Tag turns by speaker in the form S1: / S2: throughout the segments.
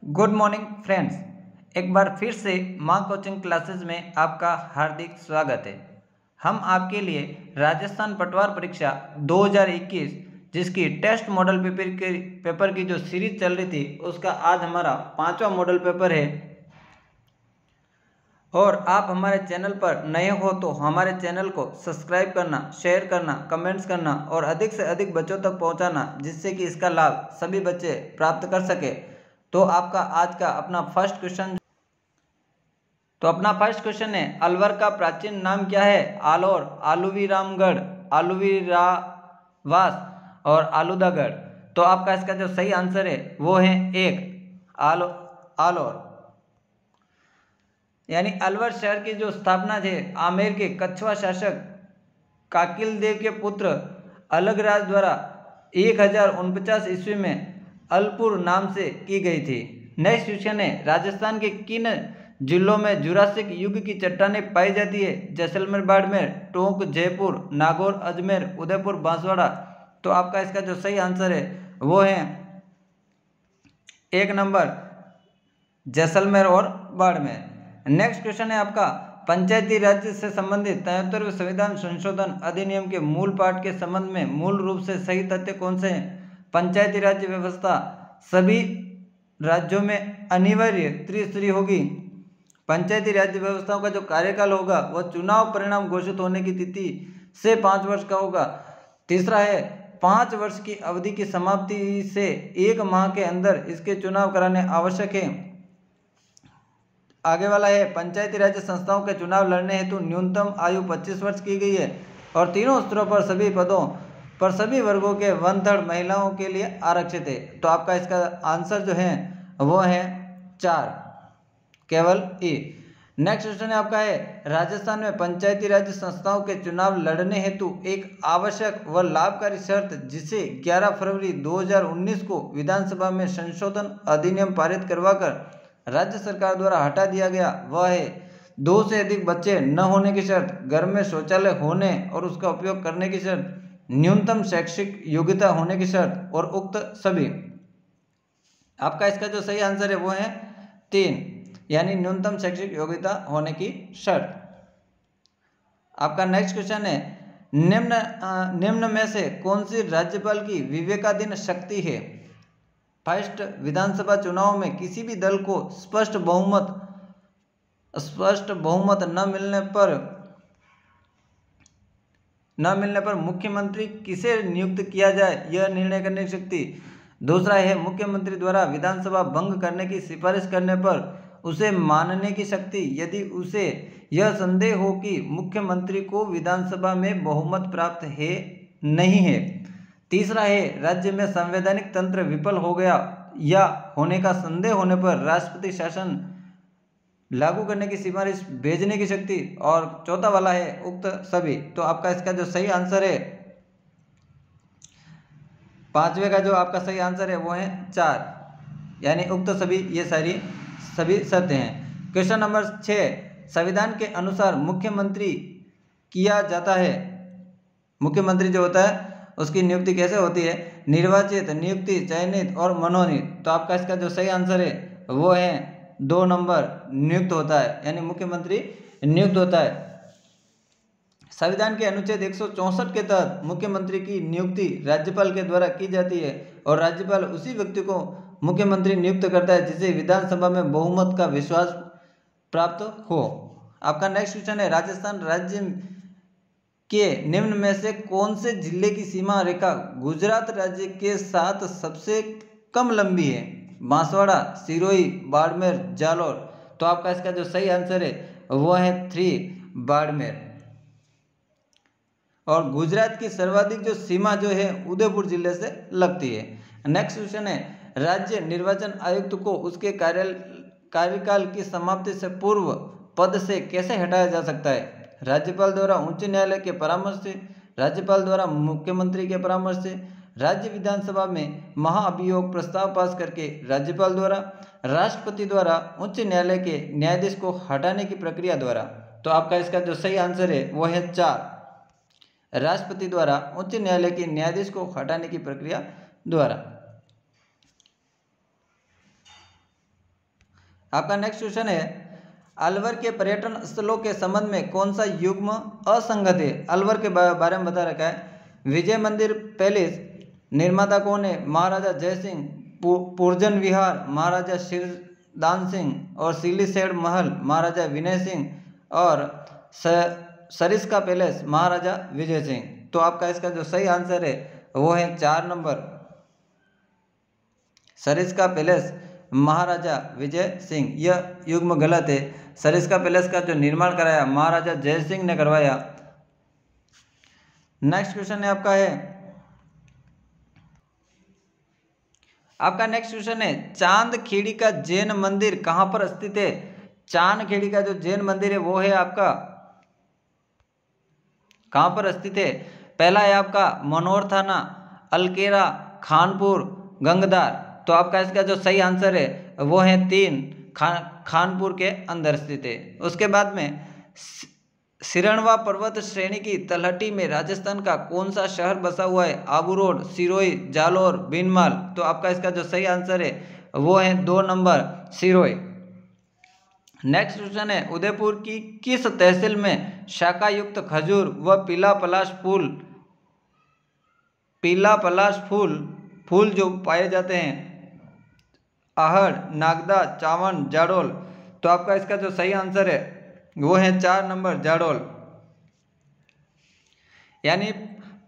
S1: Good morning friends. एक बार फिर से माँ कोचिंग क्लासेस में आपका हार्दिक स्वागत है। हम आपके लिए राजस्थान पटवार परीक्षा 2021 जिसकी टेस्ट मॉडल पेपर की जो सीरीज चल रही थी उसका आज हमारा 5वां मॉडल पेपर है। और आप हमारे चैनल पर नए हो तो हमारे चैनल को सब्सक्राइब करना, शेयर करना, कमेंट्स करना और अधिक से अधिक बच्चों तक पहुंचाना जिससे कि इसका लाभ सभी बच्चे प्राप्त कर सके। तो आपका आज का अपना फर्स्ट क्वेश्चन है, अलवर का प्राचीन नाम क्या है? आलोर, आलूवीरामगढ़, आलूवीरावास और आलूदागढ़। तो आपका इसका जो सही आंसर है वो है एक आलोर। यानी अलवर शहर की जो स्थापना थे आमेर के कछवा शासक काकिल देव के पुत्र अलगराज द्वारा 1049 ईस्वी में अलपुर नाम से की गई थी। नेक्स्ट क्वेश्चन है, राजस्थान के किन जिलों में जुरासिक युग की चट्टानें पाई जाती है? जैसलमेर, बाड़मेर, टोंक, जयपुर, नागौर, अजमेर, उदयपुर, बांसवाड़ा। तो आपका इसका जो सही आंसर है वो है एक नंबर जैसलमेर और बाड़मेर। नेक्स्ट क्वेश्चन है आपका, पंचायती राज से संबंधित 73वें संविधान संशोधन अधिनियम के मूल पाठ के संबंध में मूल रूप से सही तथ्य कौन से हैं? पंचायती राज व्यवस्था सभी राज्यों में अनिवार्य त्रिस्तरीय होगी। पंचायती राज व्यवस्थाओं का जो कार्यकाल होगा वह चुनाव परिणाम घोषित होने की तिथि से 5 वर्ष का होगा। तीसरा है, 5 वर्ष की अवधि की समाप्ति से 1 माह के अंदर इसके चुनाव कराने आवश्यक है। आगे वाला है, पंचायती राज संस्थाओं के चुनाव लड़ने हेतु न्यूनतम आयु 25 वर्ष की गई है और तीनों स्तरों पर सभी पदों पर सभी वर्गों के 1/3 महिलाओं के लिए आरक्षित है। तो आपका इसका आंसर जो है वो है 4, केवल ए। नेक्स्ट क्वेश्चन है आपका है, राजस्थान में पंचायती राज संस्थाओं के चुनाव लड़ने हेतु एक आवश्यक व लाभकारी शर्त जिसे 11 फरवरी 2019 को विधानसभा में संशोधन अधिनियम पारित करवाकर राज्य सरकार द्वारा हटा दिया गया वह है 2 से अधिक बच्चे न होने की शर्त, घर में शौचालय होने और उसका उपयोग करने की शर्त, न्यूनतम शैक्षिक योग्यता होने की शर्त और उक्त सभी। आपका इसका जो सही आंसर है वो है 3, यानी न्यूनतम शैक्षिक योग्यता होने की शर्त। आपका नेक्स्ट क्वेश्चन है, निम्न में से कौन सी राज्यपाल की विवेकाधीन शक्ति है? फर्स्ट, विधानसभा चुनाव में किसी भी दल को स्पष्ट बहुमत न मिलने पर मुख्यमंत्री किसे नियुक्त किया जाए यह निर्णय करने की शक्ति। दूसरा है, मुख्यमंत्री द्वारा विधानसभा भंग करने की सिफारिश करने पर उसे मानने की शक्ति यदि उसे यह संदेह हो कि मुख्यमंत्री को विधानसभा में बहुमत प्राप्त है नहीं है। तीसरा है, राज्य में संवैधानिक तंत्र विफल हो गया या होने का संदेह होने पर राष्ट्रपति शासन लागू करने की सिफारिश भेजने की शक्ति। और चौथा वाला है उक्त सभी। तो आपका इसका जो सही आंसर है, 5वें का जो आपका सही आंसर है वो है 4, यानी उक्त सभी, ये सभी सत्य हैं। क्वेश्चन नंबर 6, संविधान के अनुसार मुख्यमंत्री किया जाता है, मुख्यमंत्री जो होता है उसकी नियुक्ति कैसे होती है? निर्वाचित, नियुक्ति, चयनित और मनोनीत। तो आपका इसका जो सही आंसर है वो है 2 नंबर, नियुक्त होता है, यानी मुख्यमंत्री नियुक्त होता है। संविधान के अनुच्छेद 164 के तहत मुख्यमंत्री की नियुक्ति राज्यपाल के द्वारा की जाती है और राज्यपाल उसी व्यक्ति को मुख्यमंत्री नियुक्त करता है जिसे विधानसभा में बहुमत का विश्वास प्राप्त हो। आपका नेक्स्ट क्वेश्चन है, राजस्थान राज्य के निम्न में से कौन से जिले की सीमा रेखा गुजरात राज्य के साथ सबसे कम लंबी है? बांसवाड़ा, सिरोही, बाड़मेर, जालोर। तो आपका इसका जो सही आंसर है वो है 3, बाड़मेर। और गुजरात की सर्वाधिक जो सीमा जो है उदयपुर जिले से लगती है। नेक्स्ट क्वेश्चन है, राज्य निर्वाचन आयुक्त को उसके कार्यकाल की समाप्ति से पूर्व पद से कैसे हटाया जा सकता है? राज्यपाल द्वारा उच्च न्यायालय के परामर्श से, राज्यपाल द्वारा मुख्यमंत्री के परामर्श से, राज्य विधानसभा में महाअभियोग प्रस्ताव पास करके, राज्यपाल द्वारा, राष्ट्रपति द्वारा, उच्च न्यायालय के न्यायाधीश को हटाने की प्रक्रिया द्वारा। तो आपका इसका जो सही आंसर है वो है 4, राष्ट्रपति द्वारा उच्च न्यायालय के न्यायाधीश को हटाने की प्रक्रिया द्वारा। आपका नेक्स्ट क्वेश्चन है, अलवर के पर्यटन स्थलों के संबंध में कौन सा युग्म असंगत है? अलवर के बारे में बता रखा है। विजय मंदिर पैलेस निर्माता कौन है? महाराजा जयसिंह। पुरजन विहार महाराजा शिरदान सिंह। और सीलीसेड महल महाराजा विनय सिंह। और सरिस्का पैलेस महाराजा विजय सिंह। तो आपका इसका जो सही आंसर है वो है 4 नंबर, सरिस्का पैलेस महाराजा विजय सिंह। यह युग्म गलत है। सरिस्का पैलेस का जो निर्माण कराया महाराजा जय सिंह ने करवाया। नेक्स्ट क्वेश्चन है आपका नेक्स्ट क्वेश्चन है, चांदखेड़ी का जैन मंदिर कहां पर स्थित है? चांदखेड़ी का जो जैन मंदिर है वो है आपका कहां पर स्थित है? पहला है आपका मनोर थाना, अलकेरा, खानपुर, गंगदार। तो आपका इसका जो सही आंसर है वो है 3, खानपुर के अंदर स्थित है। उसके बाद में सिरणवा पर्वत श्रेणी की तलहटी में राजस्थान का कौन सा शहर बसा हुआ है? आबू रोड, सिरोही, जालोर, बीनमाल। तो आपका इसका जो सही आंसर है वो है 2 नंबर, सिरोही। नेक्स्ट क्वेश्चन है, उदयपुर की किस तहसील में शाखा युक्त खजूर व पीला पलाश फूल जो पाए जाते हैं? आहड़, नागदा, चावन, जाडोल। तो आपका इसका जो सही आंसर है वो है 4 नंबर, जाडोल। यानी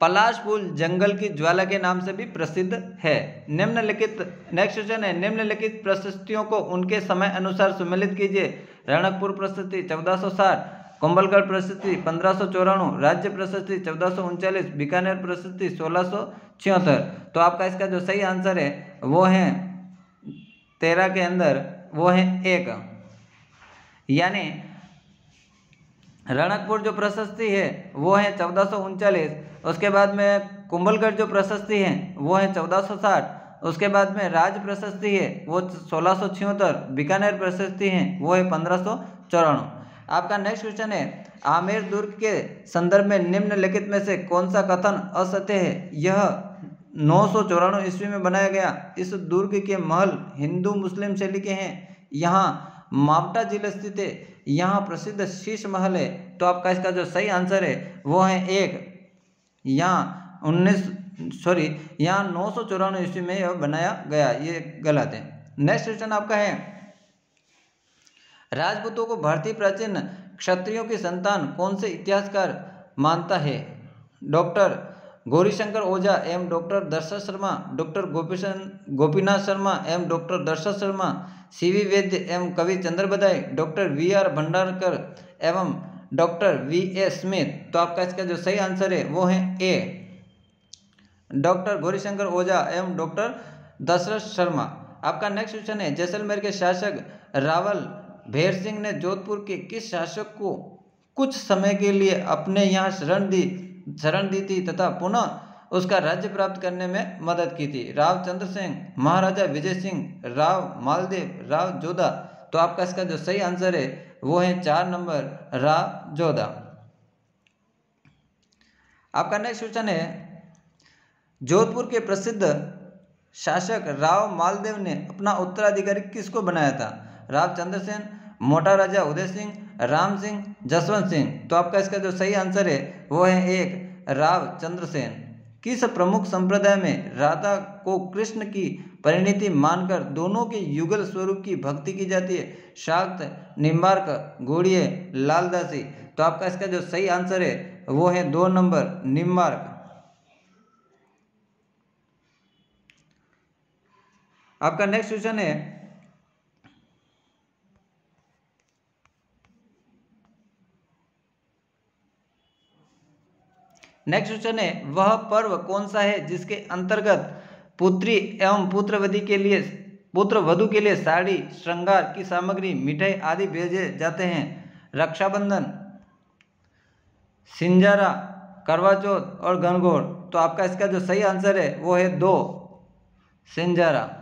S1: पलाश फूल जंगल की ज्वाला के नाम से भी प्रसिद्ध है। नेक्स्ट क्वेश्चन है, निम्नलिखित प्रशस्तियों को उनके समय अनुसार सम्मिलित कीजिए। रणकपुर प्रशस्ति 1460, कुंभलगढ़ प्रशस्ति 1594, राज्य प्रशस्ति 1439, बीकानेर प्रशस्ति 1676। तो आपका इसका जो सही आंसर है वो है 13 के अंदर वो है 1। यानी रणकपुर जो प्रशस्ति है वो है 1439, उसके बाद में कुंभलगढ़ जो प्रशस्ति है वो है 1460, उसके बाद में राज्य प्रशस्ति है वो 1676, बीकानेर प्रशस्ति है वो है 1594। आपका नेक्स्ट क्वेश्चन है, आमेर दुर्ग के संदर्भ में निम्नलिखित में से कौन सा कथन असत्य है? यह 994 ईस्वी में बनाया गया। इस दुर्ग के महल हिंदू मुस्लिम शैली के हैं। यहाँ मावटा झील स्थित है। यहाँ प्रसिद्ध शीश महल है। तो आपका इसका जो सही आंसर है वो है 1। यहाँ 994 ईस्वी में यह बनाया गया, ये गलत है। नेक्स्ट क्वेश्चन आपका है, राजपूतों को भारतीय प्राचीन क्षत्रियों की संतान कौन से इतिहासकार मानता है? डॉक्टर गौरीशंकर ओझा एवं डॉक्टर दर्शन शर्मा, डॉक्टर गोपीनाथ शर्मा एवं डॉक्टर दर्शन शर्मा, सीवी वैद्य एवं कवि चंद्र बदाई, डॉक्टर वी.आर. भंडारकर एवं डॉक्टर V.A. स्मिथ। तो आपका इसका जो सही आंसर है वो है A, डॉक्टर गौरीशंकर ओझा एवं डॉक्टर दशरथ शर्मा। आपका नेक्स्ट क्वेश्चन है, जैसलमेर के शासक रावल भेर सिंह ने जोधपुर के किस शासक को कुछ समय के लिए अपने यहाँ शरण दी थी तथा पुनः उसका राज्य प्राप्त करने में मदद की थी? राव चंद्र सिंह, महाराजा विजय सिंह, राव मालदेव, राव जोधा। तो आपका इसका जो सही आंसर है वो है 4 नंबर, राव जोधा। आपका नेक्स्ट क्वेश्चन है, जोधपुर के प्रसिद्ध शासक राव मालदेव ने अपना उत्तराधिकारी किसको बनाया था? राव चंद्रसेन, मोटा राजा उदय सिंह, राम सिंह, जसवंत सिंह। तो आपका इसका जो सही आंसर है वो है 1, राव चंद्रसेन। किस प्रमुख संप्रदाय में राधा को कृष्ण की परिणति मानकर दोनों के युगल स्वरूप की भक्ति की जाती है? शाक्त, निम्बार्क, गौड़ीय, लालदासी। तो आपका इसका जो सही आंसर है वो है 2 नंबर, निम्बार्क। आपका नेक्स्ट क्वेश्चन है, वह पर्व कौन सा है जिसके अंतर्गत पुत्री एवं पुत्रवधू के लिए साड़ी, श्रृंगार की सामग्री, मिठाई आदि भेजे जाते हैं? रक्षाबंधन, सिंजारा, करवा चौथ और गणगौर। तो आपका इसका जो सही आंसर है वो है 2, सिंजारा।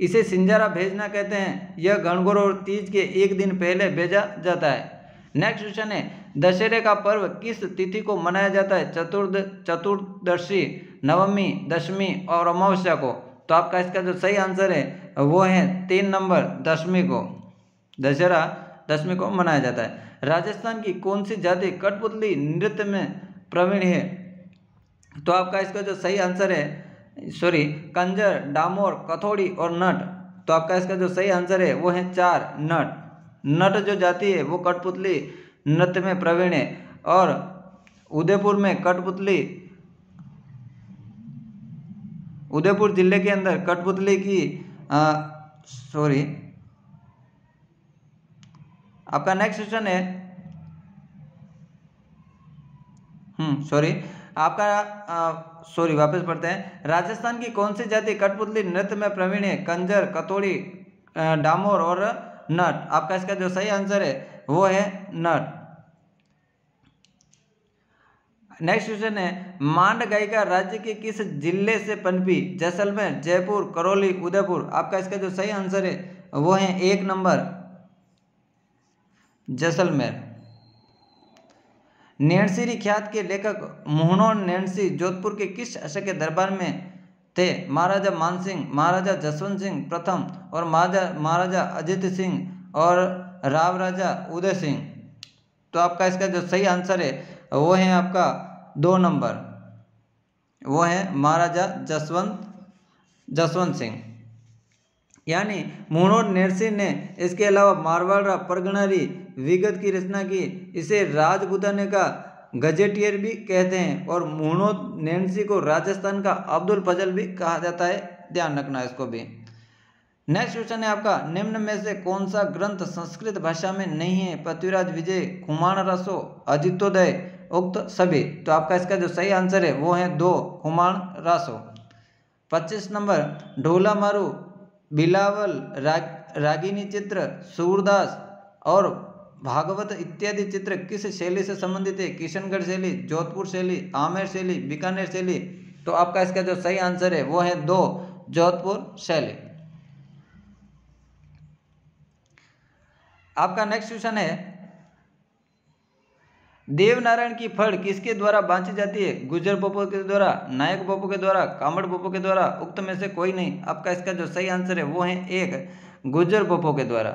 S1: इसे सिंजारा भेजना कहते हैं। यह गणगौर और तीज के एक दिन पहले भेजा जाता है। नेक्स्ट क्वेश्चन है, दशहरे का पर्व किस तिथि को मनाया जाता है? चतुर्दशी, नवमी, दशमी और अमावस्या को। तो आपका इसका जो सही आंसर है वो है 3 नंबर दशमी को, दशहरा दशमी को मनाया जाता है। राजस्थान की कौन सी जाति कठपुतली नृत्य में प्रवीण है? तो आपका इसका जो सही आंसर है, कंजर, डामोर, कथोड़ी और नट। तो आपका इसका जो सही आंसर है वो है 4 नट। नट जो जाति है वो कठपुतली नृत्य में प्रवीण है। और उदयपुर में कठपुतली, उदयपुर जिले के अंदर कठपुतली की आपका नेक्स्ट क्वेश्चन है, वापस पढ़ते हैं। राजस्थान की कौन सी जाति कठपुतली नृत्य में प्रवीण है? कंजर, कथोड़ी, डामोर और नट। आपका इसका जो सही आंसर है वो है नट। नेक्स्ट क्वेश्चन है, मांड गायिका राज्य के किस जिले से पनपी? जैसलमेर, जयपुर, करौली, उदयपुर। आपका इसका जो सही आंसर है वो है 1 नंबर जैसलमेर। नैनसी ख्यात के लेखक मोहनो नैनसी जोधपुर के किस शासक के दरबार में थे? महाराजा मानसिंह, महाराजा जसवंत सिंह प्रथम और महाराजा अजित सिंह और राव राजा उदय सिंह। तो आपका इसका जो सही आंसर है वो है आपका 2 नंबर, वो है महाराजा जसवंत सिंह। यानी मोहनो नैनसी ने इसके अलावा मारवाड़ परगनारी विगत की रचना की। इसे राजपुताने का गजेटियर भी कहते हैं और मोहनो नैनसी को राजस्थान का अब्दुल फजल भी कहा जाता है, ध्यान रखना इसको भी। नेक्स्ट क्वेश्चन है आपका, निम्न में से कौन सा ग्रंथ संस्कृत भाषा में नहीं है? पृथ्वीराज विजय, कुमार रसो, अजितोदय, उक्त सभी। तो आपका इसका जो सही आंसर है वो है 2 कुमार रासो। 25 नंबर, ढोला मारू, बिलावल, रागिनी चित्र, सूरदास और भागवत इत्यादि चित्र किस शैली से संबंधित है? किशनगढ़ शैली, जोधपुर शैली, आमेर शैली, बीकानेर शैली। तो आपका इसका जो सही आंसर है वो है 2 जोधपुर शैली। आपका नेक्स्ट क्वेश्चन है, देवनारायण की फड़ किसके द्वारा बांची जाती है? गुजर पोपो के द्वारा, नायक पोपो के द्वारा, कामड़ पोपो के द्वारा, उक्त में से कोई नहीं। आपका इसका जो सही आंसर है वो है 1 गुजर पोपो के द्वारा।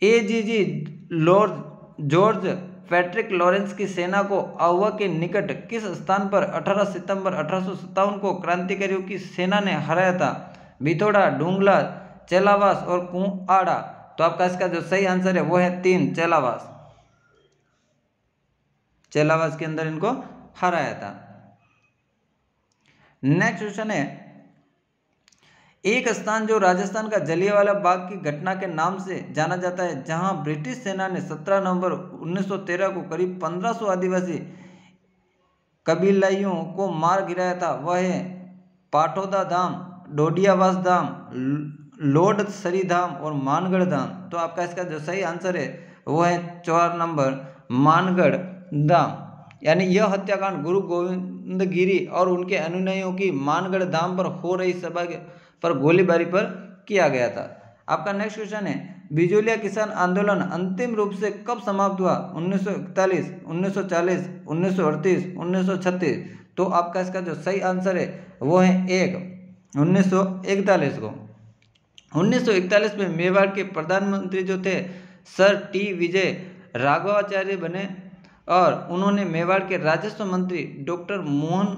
S1: एजीजी जॉर्ज पैट्रिक लॉरेंस की सेना को आहुआ के निकट किस स्थान पर 18 सितंबर 1857 को क्रांतिकारियों की सेना ने हराया था? बिथोड़ा, डूंगला, चेलावास और कुआड़ा। तो आपका इसका जो सही आंसर है वो है 3 चेलावास। चेलावास के अंदर इनको हराया था। नेक्स्ट क्वेश्चन है, एक स्थान जो राजस्थान का जलियांवाला बाग की घटना के नाम से जाना जाता है, जहां ब्रिटिश सेना ने 17 नवंबर 1913 को करीब 1500 आदिवासी कबीलाइयों को मार गिराया था, वह है पाटोदा धाम, डोडियावास धाम, लोड सरी धाम और मानगढ़ धाम। तो आपका इसका जो सही आंसर है वो है 4 नंबर मानगढ़ धाम। यानी यह हत्याकांड गुरु गोविंद गिरी और उनके अनुयायियों की मानगढ़ धाम पर हो रही सभा पर गोलीबारी पर किया गया था। आपका नेक्स्ट क्वेश्चन है, बिजोलिया किसान आंदोलन अंतिम रूप से कब समाप्त हुआ? 1941, 1940, 1938, 1936। तो आपका इसका जो सही आंसर है वो है 1 1941 को। 1941 में मेवाड़ के प्रधानमंत्री जो थे सर टी विजय राघवाचार्य बने और उन्होंने मेवाड़ के राजस्व मंत्री डॉक्टर मोहन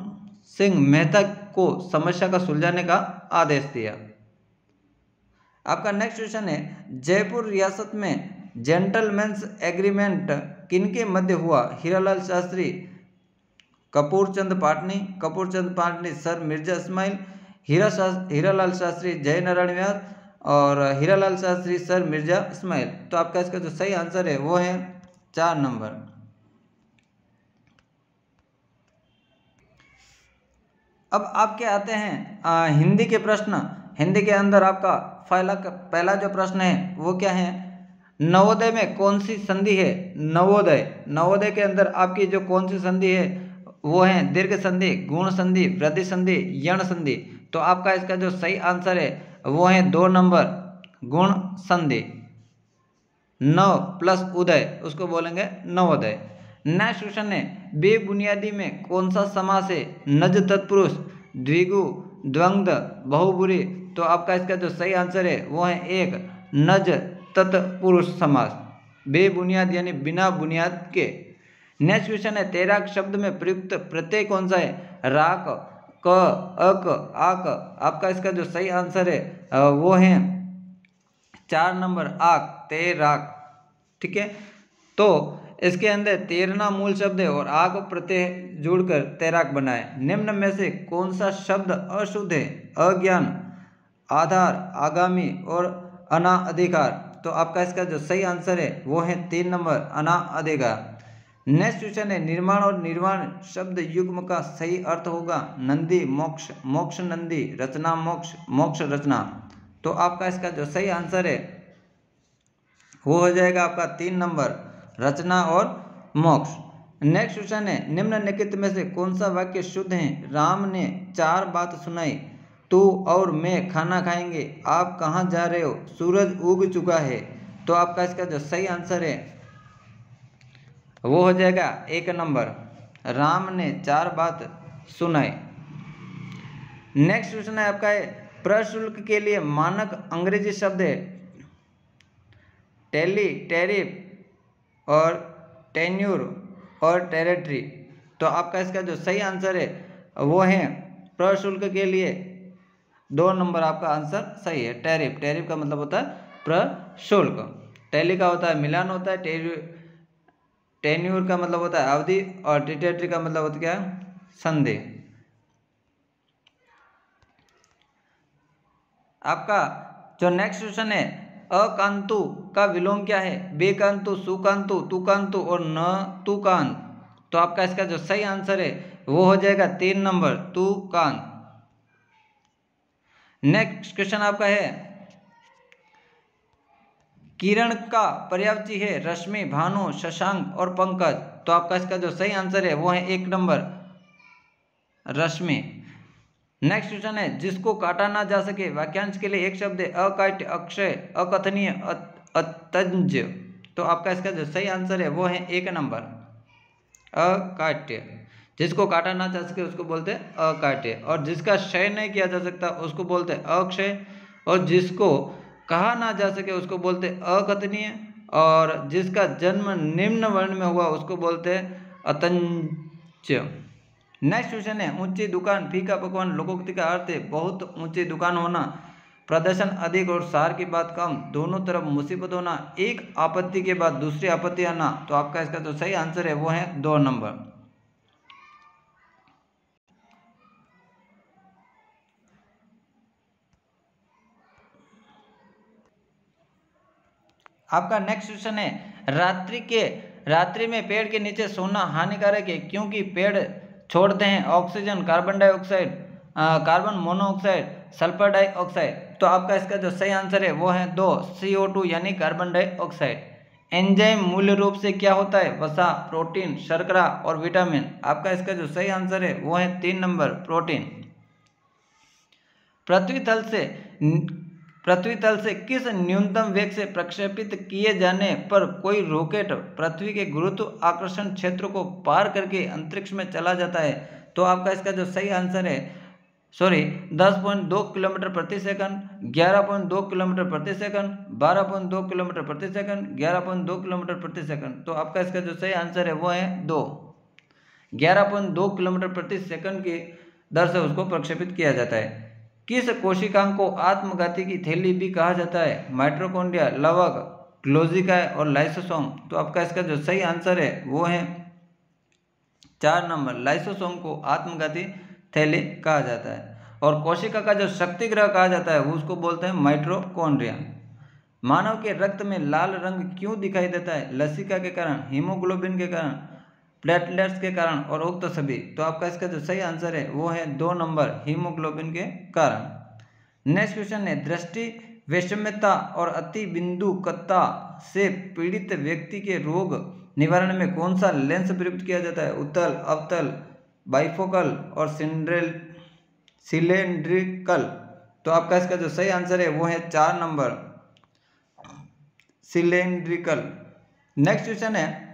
S1: सिंह मेहता को समस्या का सुलझाने का आदेश दिया। आपका नेक्स्ट क्वेश्चन है, जयपुर रियासत में जेंटलमैन्स एग्रीमेंट किनके मध्य हुआ? हीरालाल शास्त्री, कपूरचंद पाटनी, सर मिर्जा इस्माइल, हीरालाल शास्त्री, जयनारायण व्यास और हीरालाल शास्त्री, सर मिर्जा इस्माइल। तो आपका इसका जो सही आंसर है वो है 4 नंबर। अब आपके आते हैं हिंदी के प्रश्न। हिंदी के अंदर आपका पहला जो प्रश्न है वो क्या है? नवोदय में कौन सी संधि है? नवोदय के अंदर आपकी जो कौन सी संधि है वो है दीर्घ संधि, गुण संधि, वृद्धि संधि, यण संधि। तो आपका इसका जो सही आंसर है वो है 2 नंबर गुण संधि। नव प्लस उदय उसको बोलेंगे नवोदय। नेक्स्ट क्वेश्चन है, बेबुनियादी में कौन सा समास है? नज तत्पुरुष, द्विगु, द्वंद्व, बहुब्री। तो आपका इसका जो सही आंसर है वो है एक, नज तत्पुरुष समास, बेबुनियाद यानी बिना बुनियाद के। नेक्स्ट क्वेश्चन है, तैराक शब्द में प्रयुक्त प्रत्यय कौन सा है? राक, क, अक, आक। आपका इसका जो सही आंसर है वो है 4 नंबर आक, तैराक। ठीक है, तो इसके अंदर तैरना मूल शब्द है और आग प्रत्यय जोड़कर तैराक बना है। निम्न में से कौन सा शब्द अशुद्ध है? अज्ञान, आधार, आगामी और अनाधिकार। तो आपका इसका जो सही आंसर है वो है 3 नंबर अनाधिकार। नेक्स्ट क्वेश्चन है, निर्माण और निर्वाण शब्द युग्म का सही अर्थ होगा नंदी मोक्ष, मोक्ष नंदी, रचना मोक्ष, मोक्ष रचना। तो आपका इसका जो सही आंसर है वो हो जाएगा आपका 3 नंबर रचना और मोक्ष। नेक्स्ट क्वेश्चन है, निम्नलिखित में से कौन सा वाक्य शुद्ध है? राम ने 4 बात सुनाई, तू और मैं खाना खाएंगे, आप कहाँ जा रहे हो, सूरज उग चुका है। तो आपका इसका जो सही आंसर है वो हो जाएगा 1 नंबर, राम ने 4 बात सुनाई। नेक्स्ट क्वेश्चन है आपका है, प्रशुल्क के लिए मानक अंग्रेजी शब्द है टेली, टैरिफ और टेन्यूर और टेरिटरी। तो आपका इसका जो सही आंसर है वो है प्रशुल्क के लिए 2 नंबर आपका आंसर सही है, टैरिफ। टैरिफ का मतलब होता है प्रशुल्क, टेली का होता है मिलान होता है, टेन्यूर का मतलब होता है अवधि और टेरिटरी का मतलब होता है क्या? संधि। आपका जो नेक्स्ट क्वेश्चन है, अकांतु का विलोम क्या है? बेकांतु, सुकांतु, तुकांतु और न तुकांत। तो आपका इसका जो सही आंसर है वो हो जाएगा 3 नंबर तुकांत। नेक्स्ट क्वेश्चन आपका है, किरण का पर्यायवाची है रश्मि, भानु, शशांक और पंकज। तो आपका इसका जो सही आंसर है वो है 1 नंबर रश्मि। नेक्स्ट क्वेश्चन है, जिसको काटा ना जा सके वाक्यांश के लिए एक शब्द है अकाट्य, अक्षय, अकथनीय, अतंज। तो आपका इसका जो सही आंसर है वो है 1 नंबर अकाट्य। जिसको काटा ना जा सके उसको बोलते हैं अकाट्य, और जिसका क्षय नहीं किया जा सकता उसको बोलते हैं अक्षय, और जिसको कहा ना जा सके उसको बोलते हैं अकथनीय, और जिसका जन्म निम्न वर्ण में हुआ उसको बोलते हैं अतंज। नेक्स्ट क्वेश्चन है, ऊंची दुकान, फीका पकवान। लोकोक्ति का अर्थ है बहुत ऊंची दुकान होना, प्रदर्शन अधिक और सार की बात कम, दोनों तरफ मुसीबत होना, एक आपत्ति के बाद दूसरी आपत्ति आना। तो आपका इसका जो सही आंसर है वो है 2 नंबर। आपका नेक्स्ट क्वेश्चन है, रात्रि में पेड़ के नीचे सोना हानिकारक है क्योंकि पेड़ छोड़ते हैं oxygen, carbon dioxide, carbon monoxide, sulphur dioxide. तो आपका इसका जो सही आंसर है वो है 2 CO2 यानी कार्बन डाइऑक्साइड। एंजाइम मूल रूप से क्या होता है? वसा, प्रोटीन, शर्करा और विटामिन। आपका इसका जो सही आंसर है वो है 3 नंबर प्रोटीन। पृथ्वी तल से किस न्यूनतम वेग से प्रक्षेपित किए जाने पर कोई रॉकेट पृथ्वी के गुरुत्वाकर्षण क्षेत्र को पार करके अंतरिक्ष में चला जाता है? तो आपका इसका जो सही आंसर है 10.2 किलोमीटर प्रति सेकंड, 11.2 किलोमीटर प्रति सेकंड, 12.2 किलोमीटर प्रति सेकंड, 11.2 किलोमीटर प्रति सेकंड। तो आपका इसका जो सही आंसर है वो है 2, 11.2 किलोमीटर प्रति सेकंड की दर से उसको प्रक्षेपित किया जाता है। किस कोशिकांग को आत्मघाती की थैली भी कहा जाता है? माइटोकॉन्ड्रिया, लवक, ग्लोजिका और लाइसोसोम। तो आपका इसका जो सही आंसर है वो है 4 नंबर, लाइसोसोम को आत्मघाती थैली कहा जाता है। और कोशिका का जो शक्ति ग्रह कहा जाता है वो उसको बोलते हैं माइटोकॉन्ड्रिया। मानव के रक्त में लाल रंग क्यों दिखाई देता है? लसिका के कारण, हीमोग्लोबिन के कारण, प्लेटलेट्स के कारण और उक्त सभी। तो आपका इसका जो सही आंसर है वो है 2 नंबर, हीमोग्लोबिन के कारण। नेक्स्ट क्वेश्चन है, दृष्टि वैषम्यता और अति बिंदुकता से पीड़ित व्यक्ति के रोग निवारण में कौन सा लेंस प्रयुक्त किया जाता है? उत्तल, अवतल, बाइफोकल और सिलेंड्रिकल। तो आपका इसका जो सही आंसर है वो है 4 नंबर, सिलेंड्रिकल। नेक्स्ट क्वेश्चन है,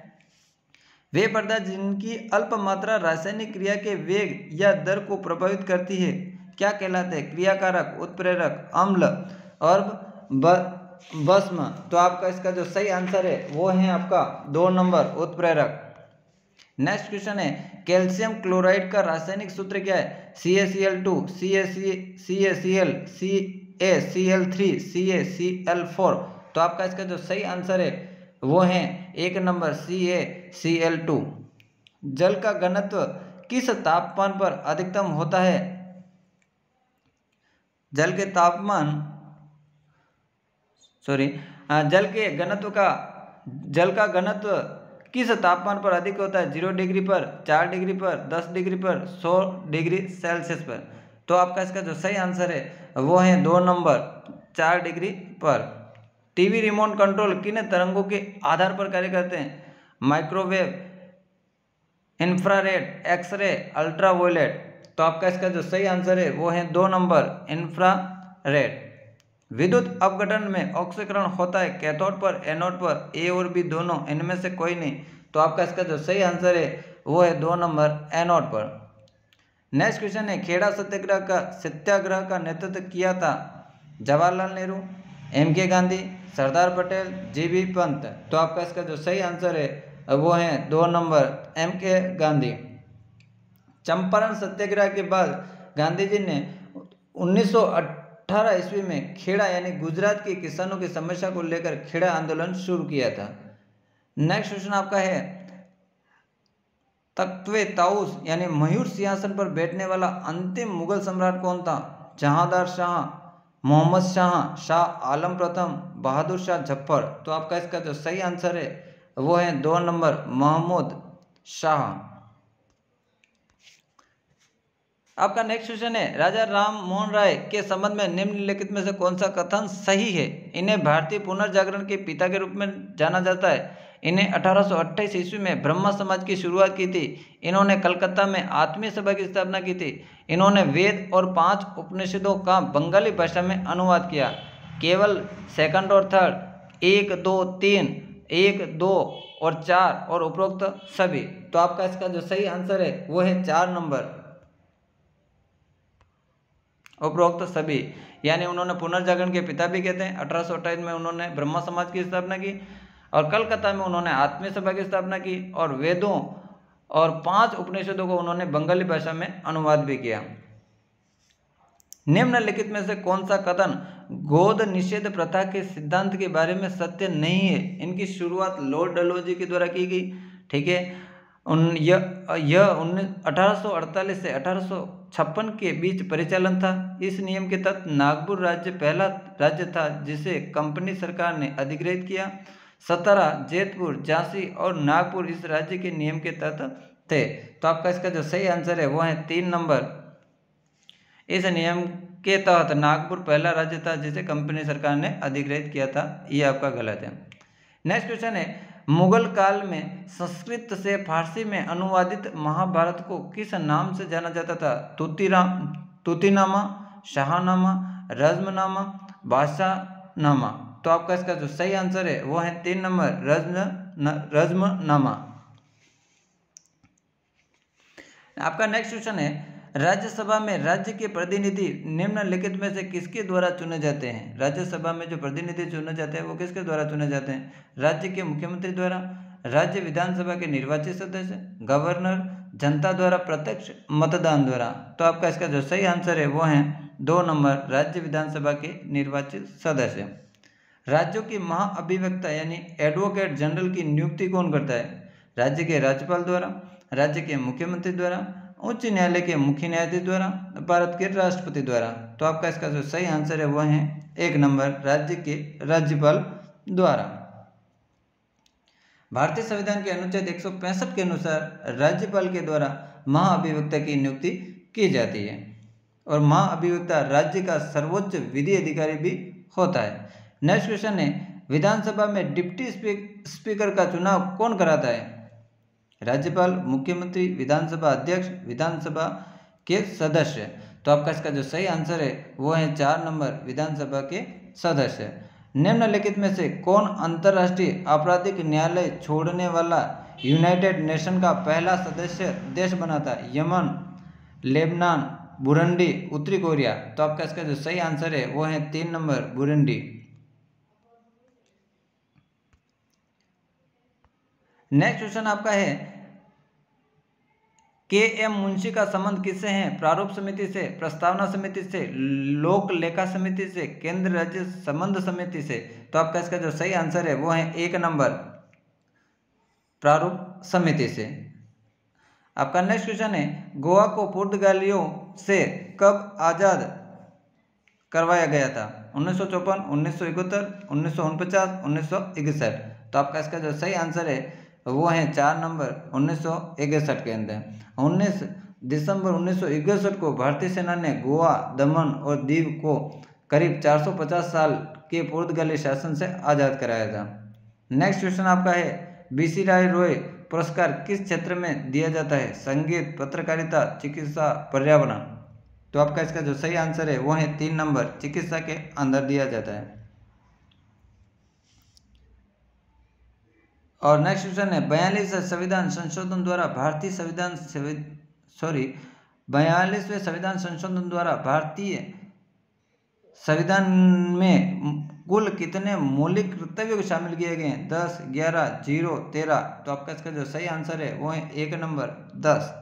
S1: वे पदार्थ जिनकी अल्प मात्रा रासायनिक क्रिया के वेग या दर को प्रभावित करती है क्या कहलाते हैं? क्रियाकारक, उत्प्रेरक, अम्ल और भस्म। तो आपका इसका जो सही आंसर है वो है आपका 2 नंबर उत्प्रेरक। नेक्स्ट क्वेश्चन है कैल्शियम क्लोराइड का रासायनिक सूत्र क्या है? CaCl2, CaCl, CaCl3, CaCl4। तो आपका इसका जो सही आंसर है वो है 1 नंबर CaCl2। जल का घनत्व किस तापमान पर अधिकतम होता है? जल के घनत्व किस तापमान पर अधिक होता है? 0 डिग्री पर, 4 डिग्री पर, 10 डिग्री पर, 100 डिग्री सेल्सियस पर। तो आपका इसका जो सही आंसर है वो है 2 नंबर 4 डिग्री पर। टीवी रिमोट कंट्रोल किन तरंगों के आधार पर कार्य करते हैं? Microwave, infrared, X ray, ultraviolet. तो आपका इसका जो सही आंसर है वो है 2 नंबर इंफ्रारेड। विद्युत अपघटन में ऑक्सीकरण होता है कैथोड पर, एनोड पर, ए और बी दोनों, इनमें से कोई नहीं। तो आपका इसका जो सही आंसर है वो है 2 नंबर एनोड पर। नेक्स्ट क्वेश्चन है खेड़ा सत्याग्रह का नेतृत्व किया था? Jawaharlal Nehru, MK Gandhi, Sardar Patel, GB Pant. तो आपका इसका जो सही आंसर है वो है 2 नंबर MK गांधी। चंपारण सत्याग्रह के बाद गांधी जी ने 1918 ईस्वी में खेड़ा यानी गुजरात के किसानों की समस्या को लेकर खेड़ा आंदोलन शुरू किया था। नेक्स्ट क्वेश्चन आपका है तख्तवे ताऊस यानी मयूर सिंहासन पर बैठने वाला अंतिम मुगल सम्राट कौन था? जहांदार शाह, मोहम्मद शाह, शाह आलम प्रथम, बहादुर शाह जफर। तो आपका इसका जो सही आंसर है वो है 2 नंबर महमूद शाह। आपका नेक्स्ट क्वेश्चन है राजा राम मोहन राय के संबंध में निम्नलिखित में से कौन सा कथन सही है? इन्हें भारतीय पुनर्जागरण के पिता के रूप में जाना जाता है। इन्हें 1828 ईस्वी में ब्रह्मा समाज की शुरुआत की थी। इन्होंने कलकत्ता में आत्मीय सभा की स्थापना की थी। इन्होंने वेद और 5 उपनिषदों का बंगाली भाषा में अनुवाद किया। केवल सेकंड और थर्ड 1, 2, 3, 1, 2 और 4 और उपरोक्त सभी। तो आपका इसका जो सही आंसर है वो है 4 नंबर उपरोक्त सभी। यानी उन्होंने पुनर्जागरण के पिता भी कहते हैं। 1828 में उन्होंने ब्रह्मा समाज की स्थापना की और कलकत्ता में उन्होंने आत्मीय सभा की स्थापना की और वेदों और 5 उपनिषदों को उन्होंने बंगाली भाषा में अनुवाद भी किया। निम्नलिखित में से कौन सा कथन गोद निषेध प्रथा के सिद्धांत के बारे में सत्य नहीं है? इनकी शुरुआत लॉर्ड डलहौजी के द्वारा की गई। ठीक है, यह 1848 से 1856 के बीच परिचालन था। इस नियम के तहत नागपुर राज्य पहला राज्य था जिसे कंपनी सरकार ने अधिग्रहित किया। 17 जयपुर, झांसी और नागपुर इस राज्य के नियम के तहत थे। तो आपका इसका जो सही आंसर है वो है 3 नंबर। इस नियम के तहत नागपुर पहला राज्य था जिसे कंपनी सरकार ने अधिग्रहित किया था। ये आपका गलत है। नेक्स्ट क्वेश्चन है मुगल काल में संस्कृत से फारसी में अनुवादित महाभारत को किस नाम से जाना जाता था? तूतीनामा, शाहनामा, रज्मनामा, बादशाहनामा। तो आपका इसका जो सही आंसर है वो है 3 नंबर रज्मनामा। आपका नेक्स्ट क्वेश्चन है राज्यसभा में राज्य के प्रतिनिधि निम्नलिखित में से किसके द्वारा चुने जाते हैं? राज्यसभा में जो प्रतिनिधि चुने जाते हैं वो किसके द्वारा चुने जाते हैं? राज्य के मुख्यमंत्री द्वारा, राज्य विधानसभा के निर्वाचित सदस्य, गवर्नर, जनता द्वारा प्रत्यक्ष मतदान द्वारा। तो आपका इसका जो सही आंसर है वो है 2 नंबर राज्य विधानसभा के निर्वाचित सदस्य। राज्यों की महाअभिवक्ता यानी एडवोकेट जनरल की नियुक्ति कौन करता है? राज्य के राज्यपाल द्वारा, राज्य के मुख्यमंत्री द्वारा, उच्च न्यायालय के मुख्य न्यायाधीश द्वारा, भारत के राष्ट्रपति द्वारा। तो आपका इसका जो सही आंसर है वो है 1 नंबर राज्य के राज्यपाल द्वारा। भारतीय संविधान के अनुच्छेद 165 के अनुसार राज्यपाल के द्वारा महाअभिवक्ता की नियुक्ति की जाती है और महाअभिवक्ता राज्य का सर्वोच्च विधि अधिकारी भी होता है। नेक्स्ट क्वेश्चन है विधानसभा में डिप्टी स्पीकर का चुनाव कौन कराता है? राज्यपाल, मुख्यमंत्री, विधानसभा अध्यक्ष, विधानसभा के सदस्य। तो आपका इसका जो सही आंसर है वो है 4 नंबर विधानसभा के सदस्य। निम्नलिखित में से कौन अंतर्राष्ट्रीय आपराधिक न्यायालय छोड़ने वाला यूनाइटेड नेशन का पहला सदस्य देश बना था? यमन, लेबनान, बुरुंडी, उत्तरी कोरिया। तो आपका इसका जो सही आंसर है वो है 3 नंबर बुरुंडी। नेक्स्ट क्वेश्चन आपका है के.एम. मुंशी का संबंध किससे है? प्रारूप समिति से, प्रस्तावना समिति से, लोक लेखा समिति से, केंद्र राज्य संबंध समिति से। तो आपका इसका जो सही आंसर है वो है 1 नंबर प्रारूप समिति से। आपका नेक्स्ट क्वेश्चन है गोवा को पुर्तगालियों से कब आजाद करवाया गया था? 1954, 1971, 1949, 1961। तो आपका इसका जो सही आंसर है वो है 4 नंबर 1961 के अंदर। 19 दिसंबर 1961 को भारतीय सेना ने गोवा, दमन और दीव को करीब 450 साल के पुर्तगाली शासन से आज़ाद कराया था। नेक्स्ट क्वेश्चन आपका है बीसी राय रॉय पुरस्कार किस क्षेत्र में दिया जाता है? संगीत, पत्रकारिता, चिकित्सा, पर्यावरण। तो आपका इसका जो सही आंसर है वो है 3 नंबर चिकित्सा के अंदर दिया जाता है। और नेक्स्ट क्वेश्चन है 42वें संविधान संशोधन द्वारा भारतीय संविधान 42वें संविधान संशोधन द्वारा भारतीय संविधान में कुल कितने मौलिक कर्तव्य शामिल किए गए हैं? 10, 11, 0, 13। तो आपका इसका जो सही आंसर है वो है 1 नंबर 10।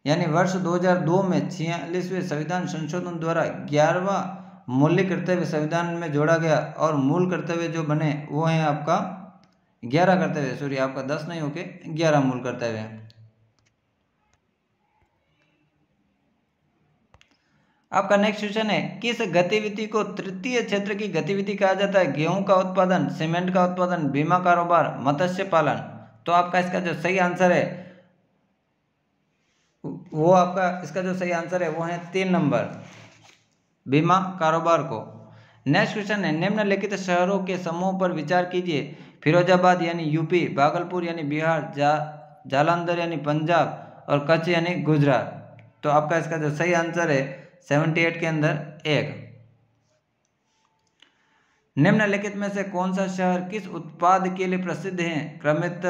S1: यानी वर्ष 2002 में 46वें संविधान संशोधन द्वारा 11वां मौलिक कर्तव्य संविधान में जोड़ा गया और मूल कर्तव्य जो बने वो है आपका 11 कर्तव्य, सॉरी आपका 10 नहीं होके 11 मूल कर्तव्य है। आपका नेक्स्ट क्वेश्चन है किस गतिविधि को तृतीय क्षेत्र की गतिविधि कहा जाता है? गेहूं का उत्पादन, सीमेंट का उत्पादन, बीमा कारोबार, मत्स्य पालन। तो आपका इसका जो सही आंसर है वो आपका इसका जो सही आंसर है वो है 3 नंबर बीमा कारोबार को। नेक्स्ट क्वेश्चन है निम्नलिखित शहरों के समूह पर विचार कीजिए। फिरोजाबाद यानी यूपी, भागलपुर यानी बिहार, जालंधर यानी पंजाब और कच्छ यानी गुजरात। तो आपका इसका जो सही आंसर है 78 के अंदर 1। निम्नलिखित में से कौन सा शहर किस उत्पाद के लिए प्रसिद्ध है? क्रमित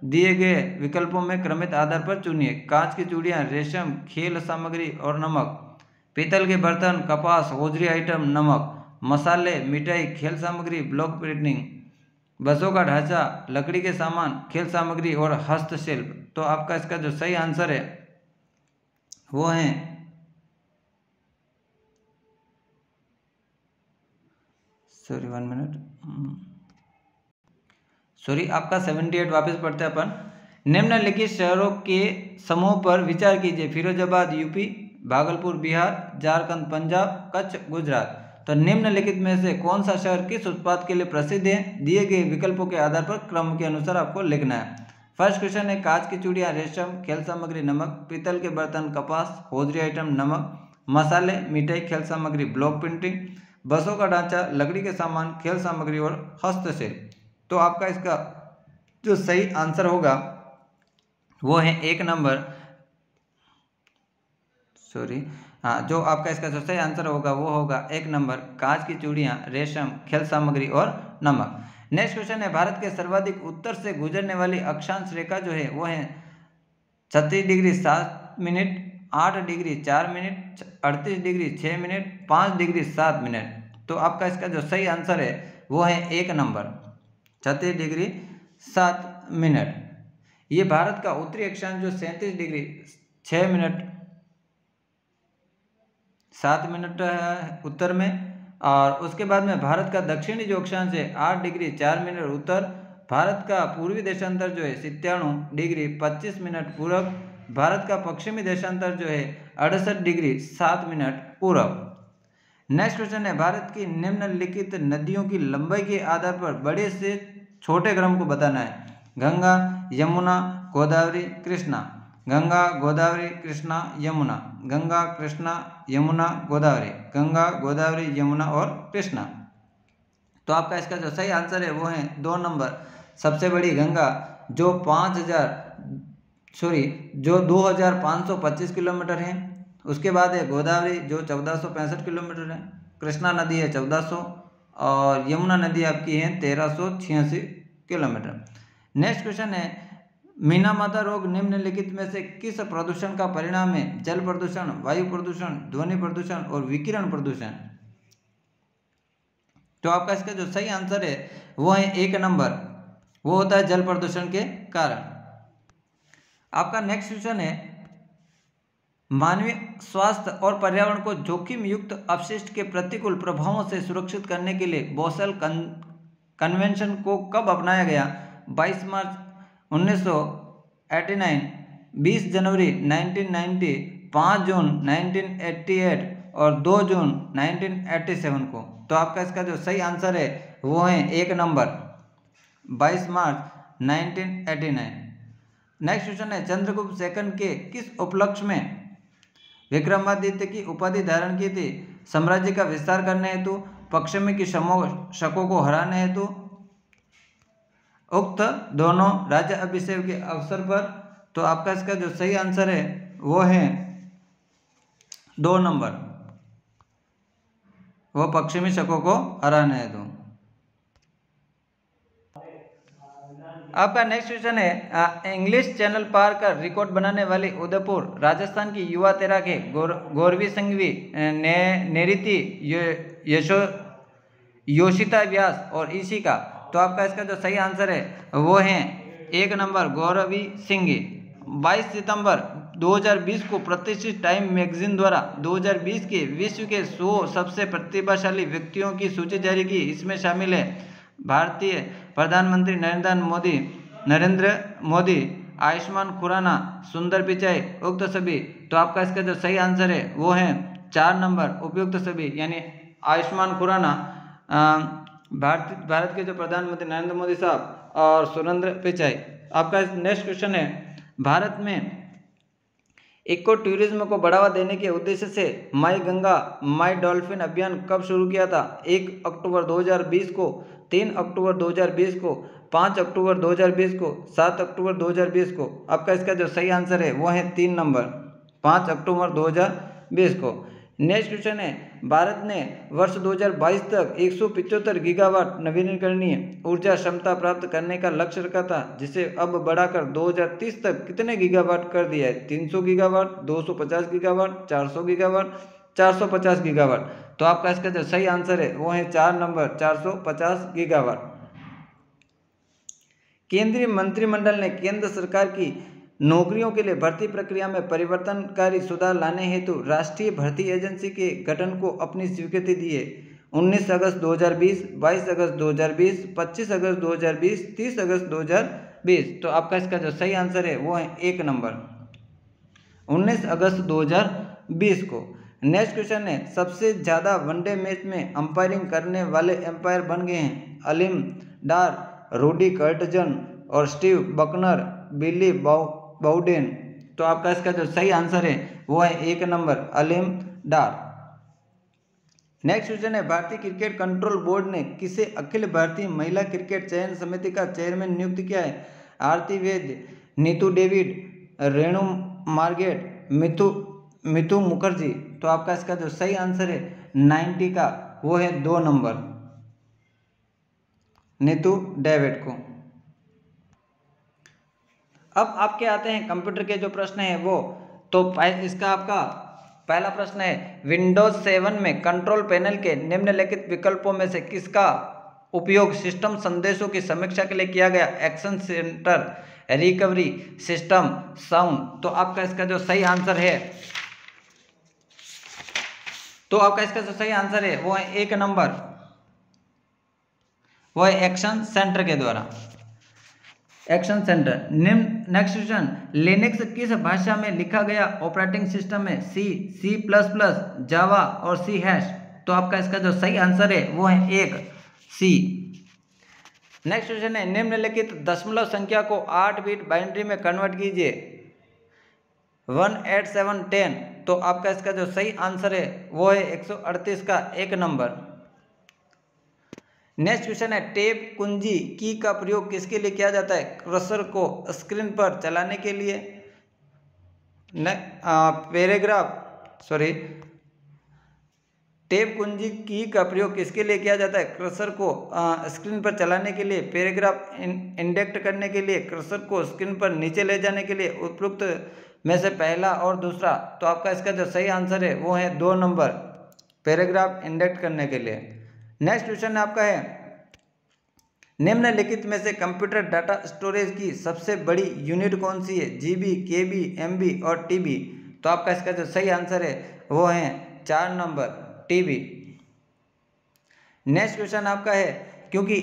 S1: दिए गए विकल्पों में क्रमित आधार पर चुनिए। कांच की चूड़ियां, रेशम, खेल सामग्री और नमक, पीतल के बर्तन, कपास, होजरी आइटम, नमक, मसाले, मिठाई, खेल सामग्री, ब्लॉक प्रिंटिंग, बसों का ढांचा, लकड़ी के सामान, खेल सामग्री और हस्तशिल्प। तो आपका इसका जो सही आंसर है वो है आपका 78 वापस पढ़ते हैं अपन। निम्नलिखित शहरों के समूह पर विचार कीजिए। फिरोजाबाद यूपी, भागलपुर बिहार, झारखंड पंजाब, कच्छ गुजरात। तो निम्नलिखित में से कौन सा शहर किस उत्पाद के लिए प्रसिद्ध है? दिए गए विकल्पों के आधार पर क्रम के अनुसार आपको लिखना है। फर्स्ट क्वेश्चन है कांच की चूड़ियां, रेशम, खेल सामग्री, नमक, पीतल के बर्तन, कपास, होजरी आइटम, नमक, मसाले, मिठाई, खेल सामग्री, ब्लॉक प्रिंटिंग, बसों का ढांचा, लकड़ी के सामान, खेल सामग्री और हस्तशिल्प। तो आपका इसका जो सही आंसर होगा वो है 1 नंबर जो आपका इसका जो सही आंसर होगा वो होगा 1 नंबर कांच की चूड़ियां, रेशम, खेल सामग्री और नमक। नेक्स्ट क्वेश्चन है भारत के सर्वाधिक उत्तर से गुजरने वाली अक्षांश रेखा जो है वो है 36 degree 7 minute, 8 degree 4 minute, 38 degree 6 minute, 5 degree 7 minute. तो आपका इसका जो सही आंसर है वो है 1 नंबर 36 डिग्री 7 मिनट। ये भारत का उत्तरी अक्षांश जो 37 डिग्री 6 मिनट 7 मिनट है उत्तर में, और उसके बाद में भारत का दक्षिणी जो अक्षांश है 8 डिग्री 4 मिनट उत्तर, भारत का पूर्वी देशांतर जो है 97 डिग्री 25 मिनट पूरब, भारत का पश्चिमी देशांतर जो है 68 डिग्री 7 मिनट पूरब। नेक्स्ट क्वेश्चन है भारत की निम्नलिखित नदियों की लंबाई के आधार पर बड़े से छोटे क्रम को बताना है। गंगा, यमुना, गोदावरी, कृष्णा। गंगा, गोदावरी, कृष्णा, यमुना। गंगा, कृष्णा, यमुना, गोदावरी। गंगा, गोदावरी, यमुना और कृष्णा। तो आपका इसका जो सही आंसर है वो है 2 नंबर सबसे बड़ी गंगा जो 2525 किलोमीटर है। उसके बाद है गोदावरी जो 1465 किलोमीटर है। कृष्णा नदी है 1400 और यमुना नदी आपकी है 1386 किलोमीटर। नेक्स्ट क्वेश्चन है मीना-माता रोग निम्नलिखित में से किस प्रदूषण का परिणाम है? जल प्रदूषण, वायु प्रदूषण, ध्वनि प्रदूषण और विकिरण प्रदूषण। तो आपका इसका जो सही आंसर है वो है 1 नंबर, वो होता है जल प्रदूषण के कारण। आपका नेक्स्ट क्वेश्चन है, मानवीय स्वास्थ्य और पर्यावरण को जोखिम युक्त अपशिष्ट के प्रतिकूल प्रभावों से सुरक्षित करने के लिए बोसल कन्वेंशन को कब अपनाया गया? 22 मार्च 1989, 20 जनवरी 1990, 5 जून 1988 और 2 जून 1987 को। तो आपका इसका जो सही आंसर है वो है 1 नंबर, 22 मार्च 1989। नेक्स्ट क्वेश्चन है, चंद्रगुप्त सेकंड के किस उपलक्ष्य में विक्रमादित्य की उपाधि धारण की थी? साम्राज्य का विस्तार करने हेतु, पश्चिमी की शकों को हराने हेतु, उक्त दोनों, राज्य अभिषेक के अवसर पर। तो आपका इसका जो सही आंसर है वो है 2 नंबर, वो पश्चिमी शकों को हराने हेतु। आपका नेक्स्ट क्वेश्चन है, इंग्लिश चैनल पार कर रिकॉर्ड बनाने वाली उदयपुर राजस्थान की युवा तैराक है गौरवी संघवी, नेरिति, योशिता व्यास और ईशिका। तो आपका इसका जो सही आंसर है वो है 1 नंबर, गौरवी सिंघी। 22 सितंबर 2020 को प्रतिष्ठित टाइम मैगजीन द्वारा 2020 के विश्व के 100 सबसे प्रतिभाशाली व्यक्तियों की सूची जारी की। इसमें शामिल है भारतीय प्रधानमंत्री नरेंद्र मोदी, आयुष्मान खुराना, सुंदर पिचाई, उक्त सभी। तो आपका इसका जो सही आंसर है वो है 4 नंबर, उपयुक्त सभी, यानी आयुष्मान खुराना, भारत के जो प्रधानमंत्री नरेंद्र मोदी साहब और सुरेंद्र पिचाई। आपका नेक्स्ट क्वेश्चन है, भारत में इको टूरिज्म को बढ़ावा देने के उद्देश्य से माई गंगा माई डॉल्फिन अभियान कब शुरू किया था? 1 अक्टूबर 2020 को, 3 अक्टूबर 2020 को, 5 अक्टूबर 2020 को, 7 अक्टूबर 2020 को। आपका इसका जो सही आंसर है वो है 3 नंबर, 5 अक्टूबर 2020 को। नेक्स्ट क्वेश्चन है, भारत ने वर्ष 2022 तक 175 गीगावाट नवीकरणीय ऊर्जा क्षमता प्राप्त करने का लक्ष्य रखा था, जिसे अब बढ़ाकर 2030 तक कितने गीगावाट कर दिया है? 300 गीगावाट, 250 गीगावाट, 400 गीगावाट, 450 गीगावाट। तो आपका इसका जो सही आंसर है वो है 4 नंबर, 450 गीगावाट। केंद्रीय मंत्रिमंडल ने केंद्र सरकार की नौकरियों के लिए भर्ती प्रक्रिया में परिवर्तनकारी सुधार लाने हेतु राष्ट्रीय भर्ती एजेंसी के गठन को अपनी स्वीकृति दी है। 19 अगस्त 2020, 22 अगस्त 2020, 25 अगस्त 2020, 30 अगस्त 2020। तो आपका इसका जो सही आंसर है वो है 1 नंबर, 19 अगस्त 2020 को। नेक्स्ट क्वेश्चन है, सबसे ज़्यादा वनडे मैच में अंपायरिंग करने वाले एम्पायर बन गए हैं? अलिम डार, रूडी कर्टजन और स्टीव बकनर, बिली बाउडेन। तो आपका इसका जो सही आंसर है वो है 1 नंबर, अलिम डार। नेक्स्ट क्वेश्चन है, भारतीय क्रिकेट कंट्रोल बोर्ड ने किसे अखिल भारतीय महिला क्रिकेट चयन समिति का चेयरमैन नियुक्त किया है? आरती वैद्य, नीतू डेविड, रेणु मार्गेट, मिथु मुखर्जी। तो आपका इसका जो सही आंसर है 90 का वो है 2 नंबर, नीतू डेविड को। अब आपके आते हैं कंप्यूटर के जो प्रश्न हैं वो। तो इसका आपका पहला प्रश्न है, विंडोज 7 में कंट्रोल पैनल के निम्नलिखित विकल्पों में से किसका उपयोग सिस्टम संदेशों की समीक्षा के लिए किया गया? Action centre, recovery system, sound. तो आपका इसका जो सही आंसर है वो है 1 नंबर, वो है एक्शन सेंटर के द्वारा, action centre. Next question, Linux किस भाषा में लिखा गया ऑपरेटिंग सिस्टम है? C++, जावा और C#। तो आपका इसका जो सही आंसर है वो है 1 C। नेक्स्ट क्वेश्चन है, निम्नलिखित दशमलव संख्या को 8 बिट बाइनरी में कन्वर्ट कीजिए। 18710। तो आपका इसका जो सही आंसर है वो है 138 का 1 नंबर। नेक्स्ट क्वेश्चन है, टैब कुंजी की का प्रयोग किसके लिए किया जाता है? कर्सर को स्क्रीन पर चलाने के लिए, टैब कुंजी की का प्रयोग किसके लिए किया जाता है? कर्सर को स्क्रीन पर चलाने के लिए, पैराग्राफ इंडेक्ट करने के लिए, कर्सर को स्क्रीन पर नीचे ले जाने के लिए। उपरोक्त में से पहला और दूसरा। तो आपका इसका जो सही आंसर है वो है 2 नंबर, पैराग्राफ इंडेक्ट करने के लिए। नेक्स्ट क्वेश्चन आपका है, निम्नलिखित में से कंप्यूटर डाटा स्टोरेज की सबसे बड़ी यूनिट कौन सी है? जीबी, केबी, एमबी और टीबी। तो आपका इसका जो सही आंसर है वो है 4 नंबर, टीबी। नेक्स्ट क्वेश्चन आपका है, क्योंकि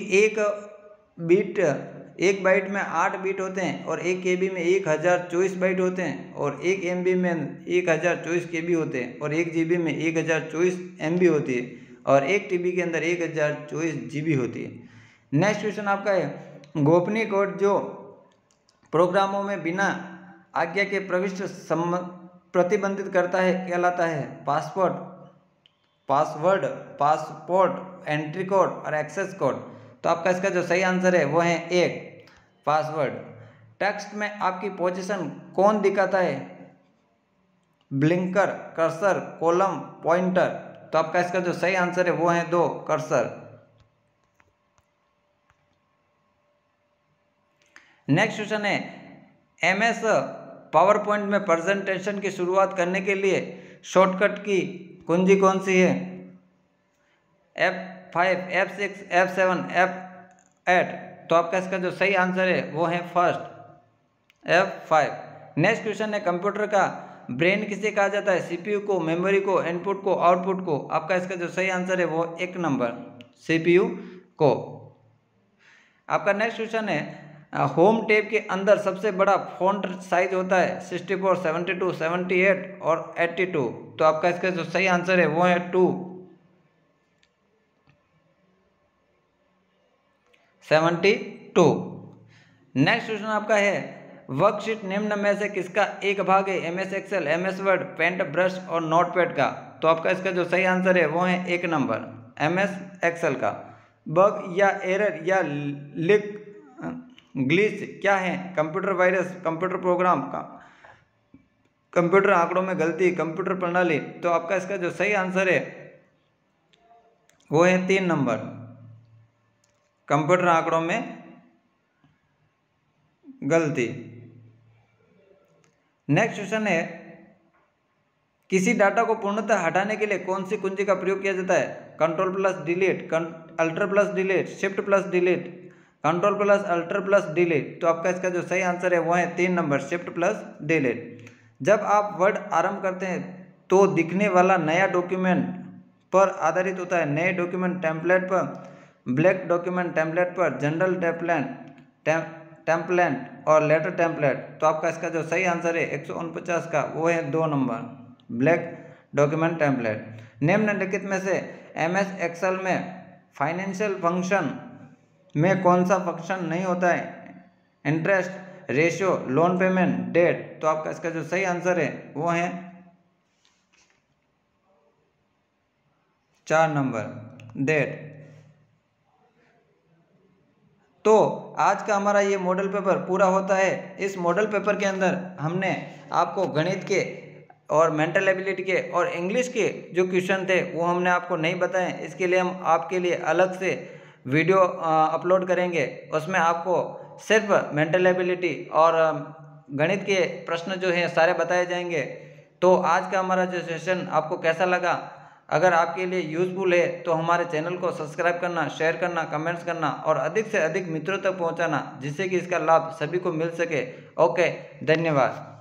S1: एक बाइट में 8 बीट होते हैं और एक केबी में 1024 बाइट होते हैं और एक एमबी में 1024 केबी होते हैं और एक जीबी में 1024 एमबी होती है और एक टीबी के अंदर 1024 जीबी होती है। नेक्स्ट क्वेश्चन आपका है, गोपनीय कोड जो प्रोग्रामों में बिना आज्ञा के प्रविष्टि प्रतिबंधित करता है कहलाता है? पासवर्ड, पासपोर्ट, एंट्री कोड और एक्सेस कोड। तो आपका इसका जो सही आंसर है वो है 1, पासवर्ड। टेक्स्ट में आपकी पोजीशन कौन दिखाता है? Blinker, cursor, column, pointer. तो आपका इसका जो सही आंसर है वो है 2, कर्सर। नेक्स्ट क्वेश्चन है, एमएस पावर पॉइंट में प्रेजेंटेशन की शुरुआत करने के लिए शॉर्टकट की कुंजी कौन सी है? F5, F6, F7, F8। तो आपका इसका जो सही आंसर है वो है फर्स्ट, F5। नेक्स्ट क्वेश्चन है, कंप्यूटर का ब्रेन किसे कहा जाता है? सीपीयू को, मेमोरी को, इनपुट को, आउटपुट को। आपका इसका जो सही आंसर है वो 1 नंबर, सीपीयू को। आपका नेक्स्ट क्वेश्चन है, होम टैब के अंदर सबसे बड़ा फॉन्ट साइज होता है 64, 72, 78 और 82। तो आपका इसका जो सही आंसर है वो है 2, 72। नेक्स्ट क्वेश्चन आपका है, वर्कशीट निम्न में से किसका एक भाग है? MS Excel, MS Word, paint, brush और नोटपैड का। तो आपका इसका जो सही आंसर है वो है 1 नंबर, एमएस एक्सेल का। बग या एरर या ग्लिच क्या है? कंप्यूटर वायरस, कंप्यूटर प्रोग्राम का, कंप्यूटर आंकड़ों में गलती, कंप्यूटर प्रणाली। तो आपका इसका जो सही आंसर है वो है 3 नंबर, कंप्यूटर आंकड़ों में गलती। नेक्स्ट क्वेश्चन है, किसी डाटा को पूर्णतः हटाने के लिए कौन सी कुंजी का प्रयोग किया जाता है? Control plus delete, alter plus delete, shift plus delete, control plus alter plus delete. तो आपका इसका जो सही आंसर है वो है 3 नंबर, शिफ्ट प्लस डिलीट। जब आप वर्ड आरंभ करते हैं तो दिखने वाला नया डॉक्यूमेंट पर आधारित होता है? नए डॉक्यूमेंट टेम्पलेट पर, ब्लैंक डॉक्यूमेंट टेम्पलेट पर, जनरल टेम्पलेट और लेटर टेम्पलेट। तो आपका इसका जो सही आंसर है 149 का वो है 2 नंबर, ब्लैक डॉक्यूमेंट टेम्पलेट। निम्नलिखित में से एमएस एक्सेल में फाइनेंशियल फंक्शन में कौन सा फंक्शन नहीं होता है? Interest, ratio, loan payment, date. तो आपका इसका जो सही आंसर है वो है 4 नंबर, डेट। तो आज का हमारा ये मॉडल पेपर पूरा होता है। इस मॉडल पेपर के अंदर हमने आपको गणित के और मेंटल एबिलिटी के और इंग्लिश के जो क्वेश्चन थे वो हमने आपको नहीं बताए। इसके लिए हम आपके लिए अलग से वीडियो अपलोड करेंगे। उसमें आपको सिर्फ मेंटल एबिलिटी और गणित के प्रश्न जो हैं सारे बताए जाएंगे। तो आज का हमारा जो सेशन आपको कैसा लगा? अगर आपके लिए यूज़फुल है तो हमारे चैनल को सब्सक्राइब करना, शेयर करना, कमेंट्स करना और अधिक से अधिक मित्रों तक पहुंचाना, जिससे कि इसका लाभ सभी को मिल सके। ओके, धन्यवाद।